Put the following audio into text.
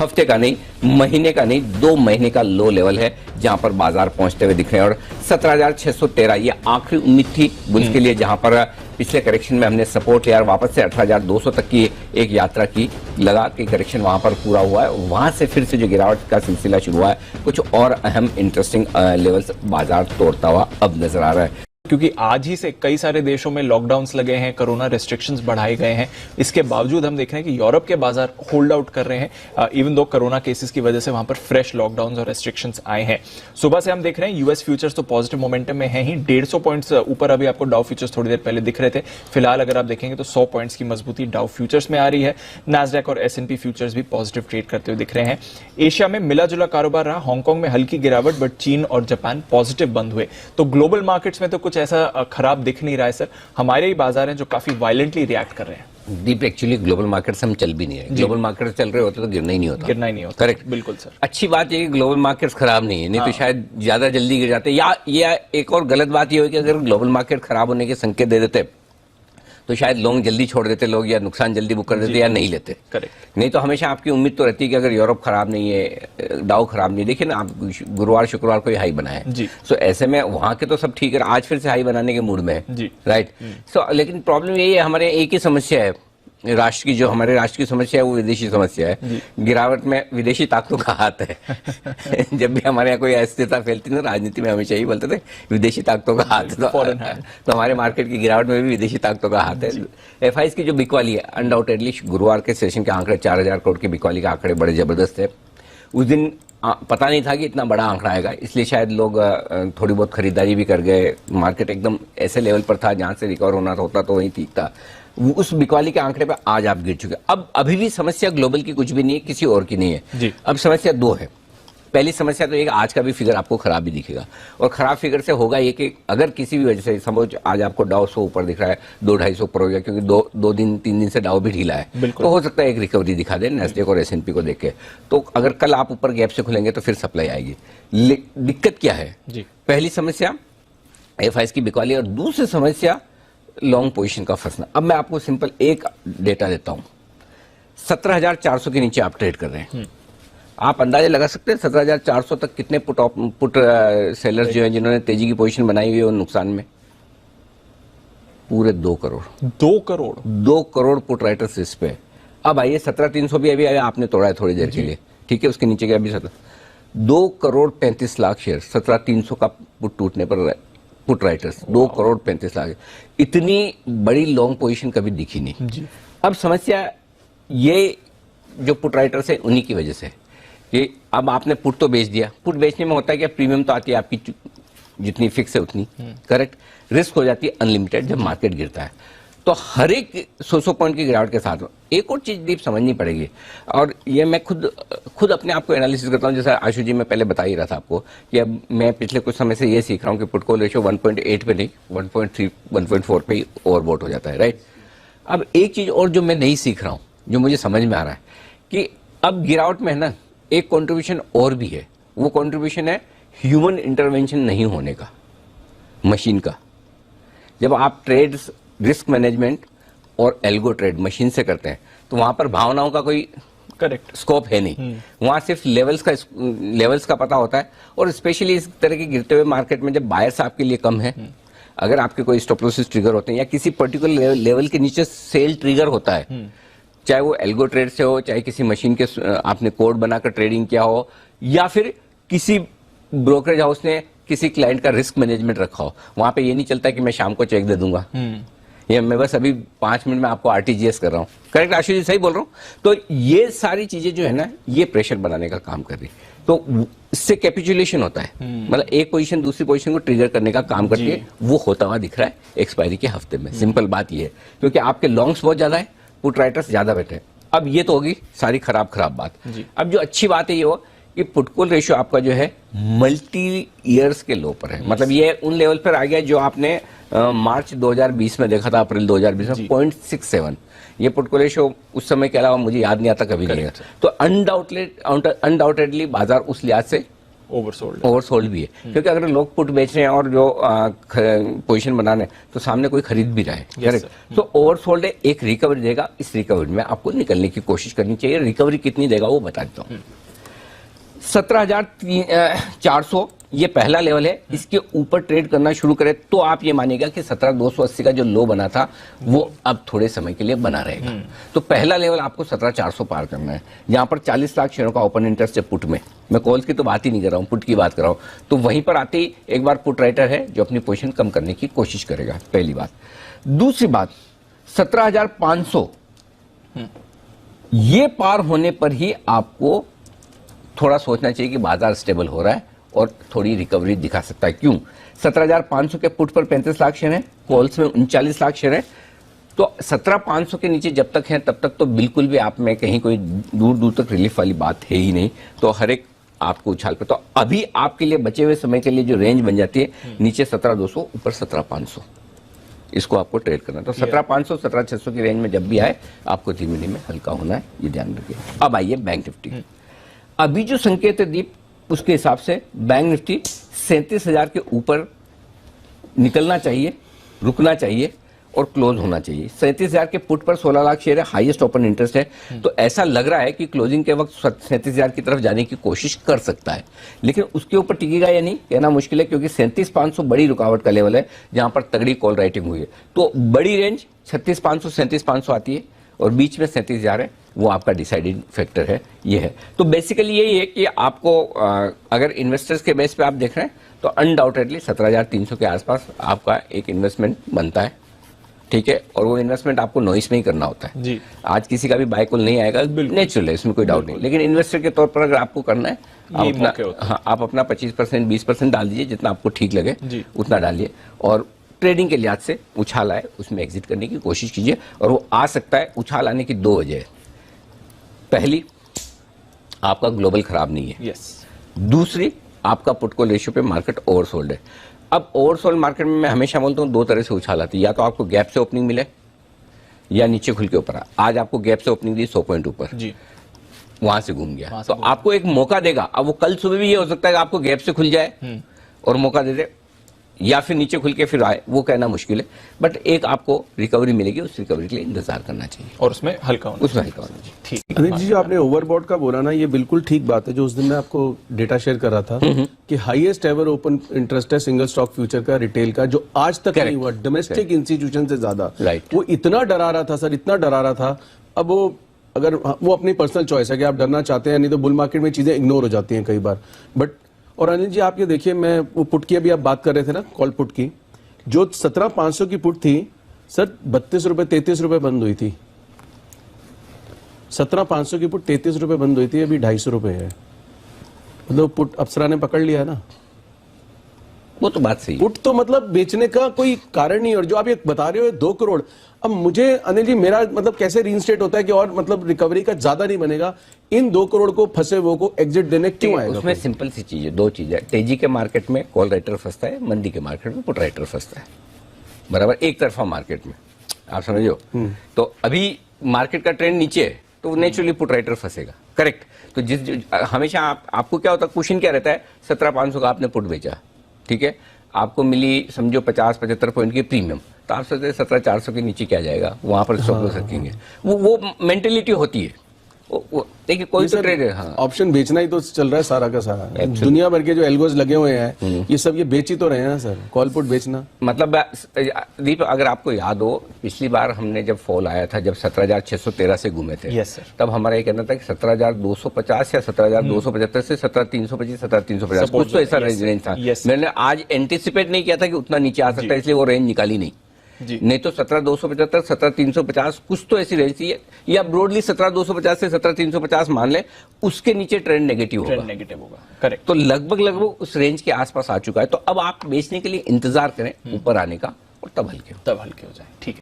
हफ्ते का नहीं, महीने का नहीं, 2 महीने का लो लेवल है जहां पर बाजार पहुंचते हुए दिख रहे हैं। और 17,613 ये आखिरी उम्मीद थी बुल्स के लिए, जहां पर पिछले करेक्शन में हमने सपोर्ट लिया और वापस से 18,200 तक की एक यात्रा की, लगा कि करेक्शन वहां पर पूरा हुआ है। वहां से फिर से जो गिरावट का सिलसिला शुरू हुआ है, कुछ और अहम इंटरेस्टिंग लेवल्स बाजार तोड़ता हुआ अब नजर आ रहा है। क्योंकि आज ही से कई सारे देशों में लॉकडाउन्स लगे हैं, कोरोना रेस्ट्रिक्शंस बढ़ाए गए हैं। इसके बावजूद हम देख रहे हैं कि यूरोप के बाजार होल्ड आउट कर रहे हैं, इवन दो कोरोना केसेस की वजह से वहां पर फ्रेश लॉकडाउन्स और रेस्ट्रिक्शंस आए हैं। सुबह से हम देख रहे हैं यूएस फ्यूचर्स तो पॉजिटिव मोमेंटम में है ही, 150 पॉइंट्स ऊपर अभी आपको डाउ फ्यूचर्स थोड़ी देर पहले दिख रहे थे। फिलहाल अगर आप देखेंगे तो 100 पॉइंट्स की मजबूती डाउ फ्यूचर्स में आ रही है। नास्डैक और S&P फ्यूचर्स भी पॉजिटिव ट्रेड करते हुए दिख रहे हैं। एशिया में मिला जुला कारोबार रहा, हांगकांग में हल्की गिरावट, बट चीन और जापान पॉजिटिव बंद हुए। तो ग्लोबल मार्केट्स में तो कुछ ऐसा खराब दिख नहीं रहा है सर, हमारे ही बाजार हैं जो काफी वायलेंटली रिएक्ट कर रहे हैं। दीप, एक्चुअली ग्लोबल मार्केट से हम चल भी नहीं रहे। ग्लोबल मार्केट चल रहे होते तो गिरना ही नहीं होता। करेक्ट, बिल्कुल सर। अच्छी बात यह कि ग्लोबल मार्केट्स खराब नहीं है, नहीं तो शायद ज्यादा जल्दी गिर जाते। या एक और गलत बात यह हुई कि अगर ग्लोबल मार्केट खराब होने के संकेत दे देते तो शायद लोग जल्दी छोड़ देते लोग, या नुकसान जल्दी बुक कर देते या नहीं लेते। करेक्ट। नहीं तो हमेशा आपकी उम्मीद तो रहती है कि अगर यूरोप खराब नहीं है, डाउ खराब नहीं है। देखिए ना, आप गुरुवार शुक्रवार को ही हाई बनाए, सो ऐसे में वहां के तो सब ठीक है, आज फिर से हाई बनाने के मूड में है, राइट। सो लेकिन प्रॉब्लम यही है, हमारे एक ही समस्या है राष्ट्र की, जो हमारे राष्ट्र की समस्या है वो विदेशी समस्या है। गिरावट में विदेशी ताकतों का हाथ है। जब भी हमारे यहाँ कोई अस्थिरता फैलती ना, राजनीति में हमेशा यही बोलते थे विदेशी ताकतों का हाथ है। तो हमारे मार्केट की गिरावट में भी विदेशी ताकतों का हाथ है। FIs की जो बिकवाली है, अनडाउटेडली गुरुवार के सेशन के आंकड़े 4,000 करोड़ की बिकवाली के आंकड़े बड़े जबरदस्त है। उस दिन पता नहीं था कि इतना बड़ा आंकड़ा आएगा, इसलिए शायद लोग थोड़ी बहुत खरीदारी भी कर गए। मार्केट एकदम ऐसे लेवल पर था जहां से रिकवर होना होता तो वहीं ठीक था। उस बिकवाली के आंकड़े पे आज आप गिर चुके। अब अभी भी समस्या ग्लोबल की कुछ भी नहीं है, किसी और की नहीं है। अब समस्या 2 है। पहली समस्या तो एक, आज का भी फिगर आपको खराब ही दिखेगा, और खराब फिगर से होगा ये कि अगर किसी भी वजह से समझ आज आपको डाउ 100 ऊपर दिख रहा है, 200-250 ऊपर हो गया, क्योंकि 2 दिन 3 दिन से डाउ भी ढीला है, तो हो सकता है एक रिकवरी दिखा दे नैस्डैक और S&P को देख के। तो अगर कल आप ऊपर गैप से खुलेंगे तो फिर सप्लाई आएगी। दिक्कत क्या है? पहली समस्या FIs की बिकवाली, और दूसरी समस्या लॉन्ग पोजीशन का फंसना। अब मैं आपको सिंपल एक डेटा देता हूं, 17,400 के नीचे आप ट्रेड कर रहे हैं। आप अंदाजा लगा सकते हैं 17,400 तक कितने पुट सेलर्स जो हैं जिन्होंने तेजी की पोजीशन बनाई हुई है वो नुकसान में? पूरे 2 करोड़। 2 करोड़ पुट राइटर्स इस पे। अब आइए 17,300 भी अभी आपने तोड़ा है थोड़ी देर के लिए, ठीक है, उसके नीचे के अभी 2 करोड़ 35 लाख शेयर 17,300 का पुट टूटने पर पुट राइटर्स 2 करोड़ 35 लाख। इतनी बड़ी लॉन्ग पोजीशन कभी दिखी नहीं। अब समस्या ये जो पुट राइटर्स है उन्हीं की वजह से कि अब आपने पुट तो बेच दिया। पुट बेचने में होता है कि प्रीमियम तो आती है आपकी जितनी फिक्स है उतनी, करेक्ट। रिस्क हो जाती है अनलिमिटेड जब मार्केट गिरता है। तो हर एक 100 पॉइंट की गिरावट के साथ एक और चीज डीप समझनी पड़ेगी, और ये मैं खुद अपने आप को एनालिसिस करता हूँ। जैसा आशु जी मैं पहले बता ही रहा था आपको कि अब मैं पिछले कुछ समय से ये सीख रहा हूँ कि पुट कॉल रेशियो 1.8 पे नहीं 1.3 1.4 पे ही ओवरबॉट हो जाता है, राइट। अब एक चीज और जो मैं नहीं सीख रहा हूँ, जो मुझे समझ में आ रहा है कि अब गिरावट में है ना एक कॉन्ट्रीब्यूशन और भी है। वो कॉन्ट्रीब्यूशन है ह्यूमन इंटरवेंशन नहीं होने का, मशीन का। जब आप ट्रेड्स रिस्क मैनेजमेंट और एल्गो ट्रेड मशीन से करते हैं तो वहां पर भावनाओं का कोई करेक्ट स्कोप है नहीं। वहां सिर्फ लेवल्स का पता होता है, और स्पेशली इस तरह के गिरते हुए मार्केट में जब बायर्स आपके लिए कम है, अगर आपके कोई स्टॉप लॉसेस ट्रिगर होते हैं या किसी पर्टिकुलर लेवल के नीचे सेल ट्रिगर होता है, चाहे वो एल्गो ट्रेड से हो, चाहे किसी मशीन के आपने कोड बनाकर ट्रेडिंग किया हो, या फिर किसी ब्रोकरेज हाउस ने किसी क्लाइंट का रिस्क मैनेजमेंट रखा हो, वहां पे ये नहीं चलता कि मैं शाम को चेक दे दूंगा, या मैं बस अभी 5 मिनट में आपको RTGS कर रहा हूँ। करेक्ट आशु जी, सही बोल रहा हूँ? तो ये सारी चीजें जो है ना, ये प्रेशर बनाने का काम कर रही, तो इससे कैपिचुलेशन होता है। मतलब एक पोजीशन दूसरी पोजीशन को ट्रिगर करने का काम करती है। वो होता हुआ दिख रहा है एक्सपायरी के हफ्ते में। सिंपल बात ये है, क्योंकि आपके लॉन्ग्स बहुत ज्यादा है, पुट राइटर्स ज्यादा बैठे हैं। अब ये तो होगी सारी खराब बात। अब जो अच्छी बात है ये हो कि पुट कॉल रेशियो आपका जो है मल्टी ईयर्स के लो पर है। मतलब ये उन लेवल पर आ गया जो आपने मार्च 2020 में देखा था, अप्रैल 2020 में 0.67। ये पुट कॉल रेशियो उस समय के अलावा मुझे याद नहीं आता कभी नहीं। तो अनडाउटेडली बाजार उस लिहाज से ओवरसोल्ड भी है, क्योंकि अगर लोग पुट बेच रहे हैं और जो पोजीशन बना रहे हैं तो सामने कोई खरीद भी रहा है, करेक्ट। तो ओवरसोल्ड है, एक रिकवरी देगा, इस रिकवरी में आपको निकलने की कोशिश करनी चाहिए। रिकवरी कितनी देगा वो बता देता हूँ। 17,400 ये पहला लेवल है, इसके ऊपर ट्रेड करना शुरू करे तो आप ये मानिएगा कि 17,280 का जो लो बना था वो अब थोड़े समय के लिए बना रहेगा। तो पहला लेवल आपको 17,400 पार करना है, जहां पर 40 लाख शेयरों का ओपन इंटरेस्ट है पुट में। मैं कॉल्स की तो बात ही नहीं कर रहा हूं, पुट की बात कर रहा हूं। तो वहीं पर आते ही एक बार पुट राइटर है जो अपनी पोजीशन कम करने की कोशिश करेगा, पहली बात। दूसरी बात, 17,500 ये पार होने पर ही आपको थोड़ा सोचना चाहिए कि बाजार स्टेबल हो रहा है और थोड़ी रिकवरी दिखा सकता है। क्यों? 17,500 के पुट पर 35 लाख शेयर हैं, कॉल्स में 39 लाख शेयर हैं। तो 17,500 के नीचे जब तक है तब तक तो बिल्कुल भी आप में कहीं कोई दूर दूर तक रिलीफ वाली बात है ही नहीं। तो हर एक आपको उछाल पे, तो अभी आपके लिए बचे हुए समय के लिए जो रेंज बन जाती है, नीचे 17,200, ऊपर 17,500, इसको आपको ट्रेड करना है। तो 17,500 17,600 की रेंज में जब भी आए आपको धीमे धीमे हल्का होना है, ये ध्यान रखिए। अब आइए बैंक निफ्टी। अभी जो संकेत है दीप, उसके हिसाब से बैंक निफ्टी 37,000 के ऊपर निकलना चाहिए, रुकना चाहिए और क्लोज होना चाहिए। 37,000 के पुट पर 16 लाख शेयर है, हाईएस्ट ओपन इंटरेस्ट है। तो ऐसा लग रहा है कि क्लोजिंग के वक्त 37,000 की तरफ जाने की कोशिश कर सकता है, लेकिन उसके ऊपर टिकेगा या नहीं कहना मुश्किल है, क्योंकि 37,500 बड़ी रुकावट का लेवल है जहां पर तगड़ी कॉल राइटिंग हुई है। तो बड़ी रेंज 36,500 37,500 आती है और बीच में 37,000 है, वो आपका डिसाइडिंग फैक्टर है, ये है। तो बेसिकली यही है कि आपको अगर इन्वेस्टर्स के बेस पे आप देख रहे हैं तो अनडाउटेडली 17,300 के आसपास आपका एक इन्वेस्टमेंट बनता है, ठीक है। और वो इन्वेस्टमेंट आपको नॉइस में ही करना होता है जी। आज किसी का भी बाय कॉल नहीं आएगा, नेचुरल है, इसमें कोई डाउट नहीं। लेकिन इन्वेस्टर के तौर पर अगर आपको करना है, आप अपना 25% 20% डाल दीजिए, जितना आपको ठीक लगे उतना डालिए, और ट्रेडिंग के लिहाज से उछाल आए उसमें एग्जिट करने की कोशिश कीजिए। और वो आ सकता है, उछाल आने की दो वजह है। पहली, आपका ग्लोबल खराब नहीं है, दूसरी, आपका पुट कॉल रेशियो पे मार्केट ओवरसोल्ड है। अब ओवरसोल्ड मार्केट में मैं हमेशा बोलता हूं दो तरह से उछाल आती है, या तो आपको गैप से ओपनिंग मिले या नीचे खुल के ऊपर आ। आज आपको गैप से ओपनिंग दी 100 पॉइंट ऊपर जी, वहां से घूम गया, तो आपको एक मौका देगा। अब वो कल सुबह भी ये हो सकता है कि आपको गैप से खुल जाए और मौका दे दे, या फिर नीचे खुल के फिर आए, वो कहना मुश्किल है। बट एक आपको रिकवरी मिलेगी, उस रिकवरी के लिए इंतजार करना चाहिए और उसमें हल्का होना चाहिए। ठीक। अनिल जी, जो आपने ओवरबॉट का बोला ना, ये बिल्कुल ठीक बात है। जो उस दिन मैं आपको डेटा शेयर कर रहा था कि हाईएस्ट एवर ओपन इंटरेस्ट है सिंगल स्टॉक फ्यूचर का, रिटेल का, जो आज तक नहीं हुआ डोमेस्टिक इंस्टीट्यूशन से ज्यादा। वो इतना डरा रहा था सर, इतना डरा रहा था। अब वो अगर वो अपनी पर्सनल चॉइस है कि आप डरना चाहते हैं, नहीं तो बुल मार्केट में चीजें इग्नोर हो जाती हैं कई बार। बट और अनिल जी, आप ये देखिए, मैं वो पुट की अभी आप बात कर रहे थे ना, कॉल पुट की, जो 17,500 की पुट थी सर, 32 रुपए 33 रुपए बंद हुई थी। 17,500 की पुट 33 रुपए बंद हुई थी, अभी 250 रुपए है। मतलब पुट अप्सरा ने पकड़ लिया ना, वो तो बात सही। पुट तो मतलब बेचने का कोई कारण नहीं। और जो आप ये बता रहे हो 2 करोड़, अब मुझे अनिल जी, मेरा मतलब कैसे रीइंस्टेट होता है कि और मतलब रिकवरी का ज्यादा नहीं बनेगा, इन 2 करोड़ को फंसे वो को एग्जिट देने क्यों आएगा? उसमें सिंपल सी चीज है, दो चीजें। तेजी के मार्केट में कॉल राइटर फंसता है, मंदी के मार्केट में पुट राइटर फंसता है, बराबर एक तरफा मार्केट में, आप समझो। तो अभी मार्केट का ट्रेंड नीचे है तो नेचुरली पुट राइटर फंसेगा, करेक्ट। तो हमेशा आपको क्या होता है, क्वेश्चन क्या रहता है, 17,500 का आपने पुट बेचा, ठीक है, आपको मिली समझो 50-75 पॉइंट की प्रीमियम, तो आप सोचते 17,400 के नीचे क्या जाएगा, वहां पर स्टॉप लॉस रखेंगे। वो मेंटेलिटी होती है। देखिए कोई तो ट्रेड है, हाँ, ऑप्शन बेचना ही तो चल रहा है सारा का सारा। दुनिया भर के जो एल्गोज लगे हुए हैं ये सब ये बेच ही तो रहे हैं ना सर, कॉल पुट बेचना। मतलब दीप, अगर आपको याद हो, पिछली बार हमने जब फॉल आया था, जब 17,613 से घूमे थे, यस सर, तब हमारा ये कहना था कि 17,250 या 17,275 से 17,325 17,350 कुछ तो ऐसा रेंज था। मैंने आज एंटिसिपेट नहीं किया था कि उतना नीचे आ सकता है, इसलिए वो रेंज निकाली नहीं। नहीं तो 17,275 17,350 कुछ तो ऐसी रेंज थी, या ब्रॉडली 17,250 से 17,350 मान ले, उसके नीचे ट्रेंड नेगेटिव होगा, करेक्ट। तो लगभग उस रेंज के आसपास आ चुका है। तो अब आप बेचने के लिए इंतजार करें ऊपर आने का, और तब हल्के हो जाए, ठीक है।